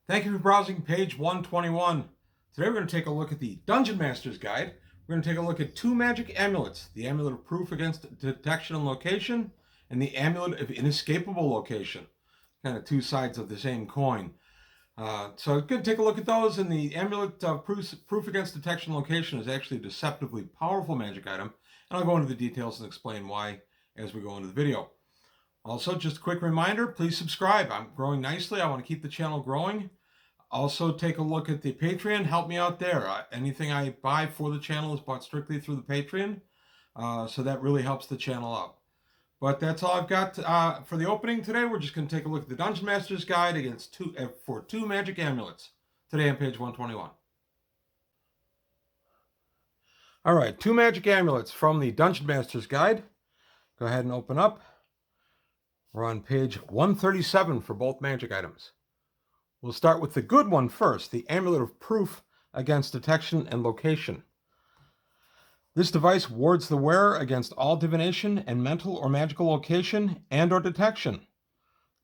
Thank you for browsing page 121. Today we're going to take a look at the Dungeon Master's Guide. We're going to take a look at two magic amulets, the Amulet of Proof against Detection and Location, and the Amulet of Inescapable Location. Kind of two sides of the same coin. So it's good to take a look at those, and the Amulet of Proof against Detection and Location is actually a deceptively powerful magic item, and I'll go into the details and explain why as we go into the video. Also, just a quick reminder, please subscribe. I'm growing nicely. I want to keep the channel growing. Also, take a look at the Patreon. Help me out there. Anything I buy for the channel is bought strictly through the Patreon. So that really helps the channel out. But that's all I've got for the opening today. We're just going to take a look at the Dungeon Master's Guide for two magic amulets. Today on page 121. All right, two magic amulets from the Dungeon Master's Guide. Go ahead and open up. We're on page 137 for both magic items. We'll start with the good one first, the Amulet of Proof against Detection and Location. This device wards the wearer against all divination and mental or magical location and or detection.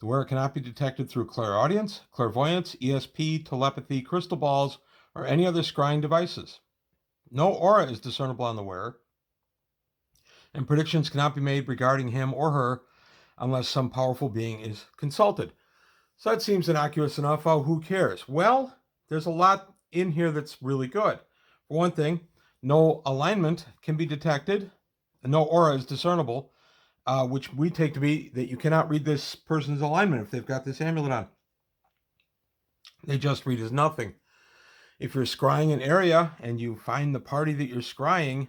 The wearer cannot be detected through clairaudience, clairvoyance, ESP, telepathy, crystal balls, or any other scrying devices. No aura is discernible on the wearer, and predictions cannot be made regarding him or her unless some powerful being is consulted. So that seems innocuous enough. Oh, who cares? Well, there's a lot in here that's really good. For one thing, no alignment can be detected. No aura is discernible, which we take to be that you cannot read this person's alignment if they've got this amulet on. They just read as nothing. If you're scrying an area and you find the party that you're scrying,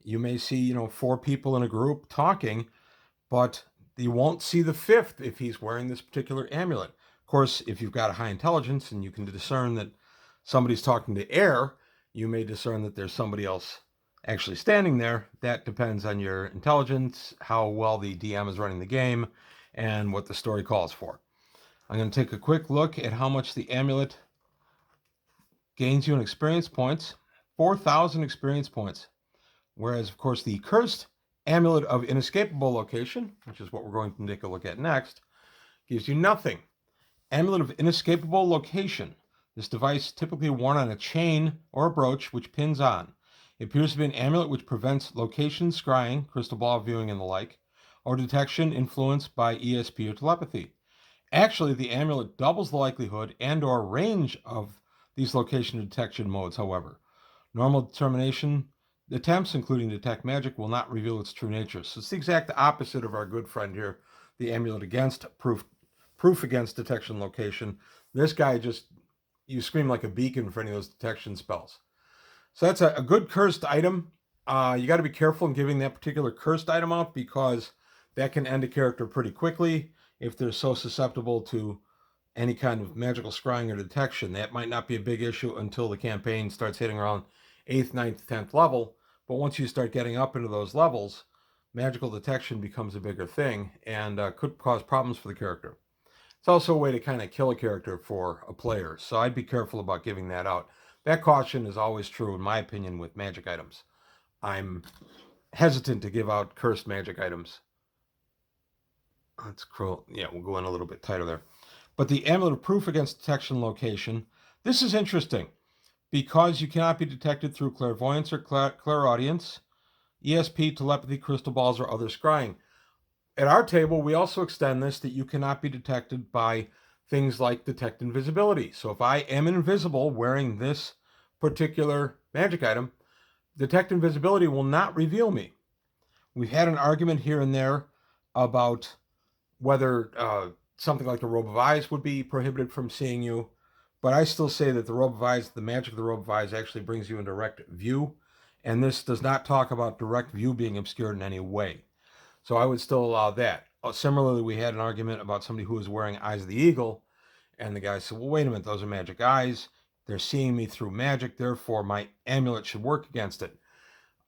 you may see, 4 people in a group talking, but you won't see the fifth if he's wearing this particular amulet. Of course, if you've got a high intelligence and you can discern that somebody's talking to air, you may discern that there's somebody else actually standing there. That depends on your intelligence, how well the DM is running the game, and what the story calls for. I'm going to take a quick look at how much the amulet gains you in experience points. 4,000 experience points. Whereas, of course, the cursed Amulet of Inescapable Location, which is what we're going to take a look at next, gives you nothing. Amulet of Inescapable Location. This device typically worn on a chain or a brooch which pins on. It appears to be an amulet which prevents location scrying, crystal ball viewing, and the like, or detection influenced by ESP or telepathy. Actually, the amulet doubles the likelihood and or range of these location detection modes, however. Normal determination attempts, including detect magic, will not reveal its true nature. So it's the exact opposite of our good friend here, the amulet against proof against detection location. This guy you scream like a beacon for any of those detection spells. So that's a good cursed item. You got to be careful in giving that particular cursed item out because that can end a character pretty quickly if they're so susceptible to any kind of magical scrying or detection. That might not be a big issue until the campaign starts hitting around 8th, 9th, 10th level. But once you start getting up into those levels, magical detection becomes a bigger thing and could cause problems for the character. It's also a way to kind of kill a character for a player, so I'd be careful about giving that out. That caution is always true, in my opinion, with magic items. I'm hesitant to give out cursed magic items. That's cruel. Yeah, we'll go in a little bit tighter there. But the Amulet of Proof against Detection Location, this is interesting because you cannot be detected through clairvoyance or clairaudience, ESP, telepathy, crystal balls, or other scrying. At our table, we also extend this that you cannot be detected by things like detect invisibility. So if I am invisible wearing this particular magic item, detect invisibility will not reveal me. We've had an argument here and there about whether something like the robe of eyes would be prohibited from seeing you, but I still say that the robe of eyes, the magic of the robe of eyes actually brings you in direct view, and this does not talk about direct view being obscured in any way. So I would still allow that. Similarly, we had an argument about somebody who was wearing Eyes of the Eagle, and the guy said, well, wait a minute, those are magic eyes. They're seeing me through magic, therefore my amulet should work against it.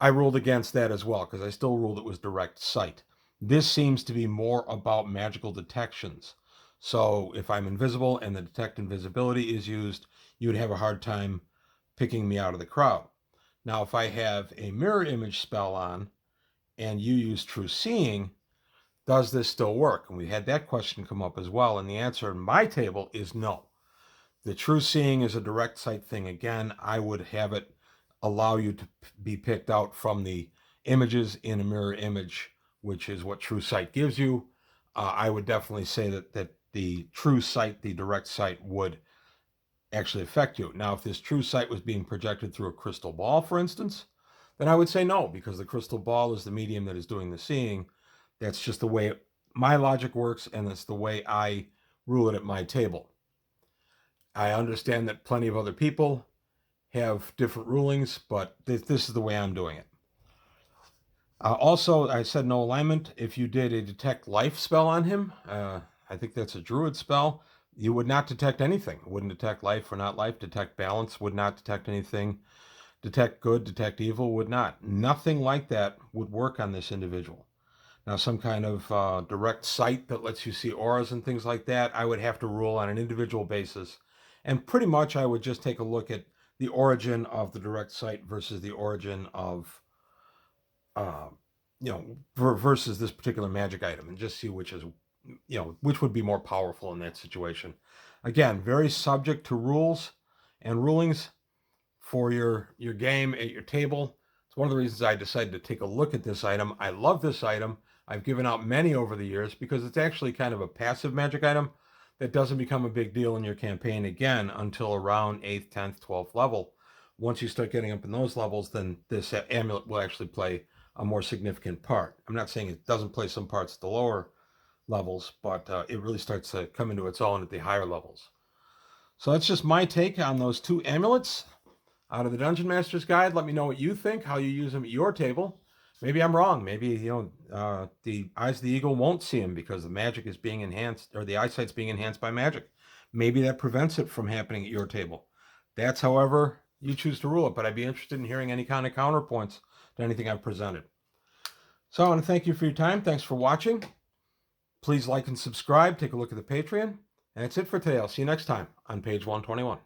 I ruled against that as well, because I still ruled it was direct sight. This seems to be more about magical detections. So if I'm invisible and the detect invisibility is used, you would have a hard time picking me out of the crowd. Now, if I have a mirror image spell on, and you use true seeing, does this still work? And we had that question come up as well, and the answer in my table is no. the true seeing is a direct sight thing. Again, I would have it allow you to be picked out from the images in a mirror image, which is what true sight gives you. I would definitely say that the true sight, the direct sight, would actually affect you. Now, if this true sight was being projected through a crystal ball, for instance, then I would say no, because the crystal ball is the medium that is doing the seeing. That's just the way my logic works, and that's the way I rule it at my table. I understand that plenty of other people have different rulings, but this is the way I'm doing it. Also, I said no alignment. If you did a detect life spell on him, I think that's a druid spell, you would not detect anything. It wouldn't detect life or not life. Detect balance would not detect anything. Detect good, detect evil would not. Nothing like that would work on this individual. Now, some kind of direct sight that lets you see auras and things like that, I would have to rule on an individual basis. And pretty much I would just take a look at the origin of the direct sight versus the origin of, versus this particular magic item, and just see which is, which would be more powerful in that situation. Again, very subject to rules and rulings for your game at your table. It's one of the reasons I decided to take a look at this item. I love this item. I've given out many over the years because it's actually kind of a passive magic item that doesn't become a big deal in your campaign again until around 8th, 10th, 12th level. Once you start getting up in those levels, then this amulet will actually play a more significant part. I'm not saying it doesn't play some parts at the lower levels, but it really starts to come into its own at the higher levels. So that's just my take on those two amulets out of the Dungeon Master's Guide. Let me know what you think, how you use them at your table. Maybe I'm wrong. Maybe, the Eyes of the Eagle won't see him because the magic is being enhanced, or the eyesight's being enhanced by magic. Maybe that prevents it from happening at your table. That's however you choose to rule it, but I'd be interested in hearing any kind of counterpoints to anything I've presented. So I want to thank you for your time. Thanks for watching. Please like and subscribe. Take a look at the Patreon. And that's it for today. I'll see you next time on page 121.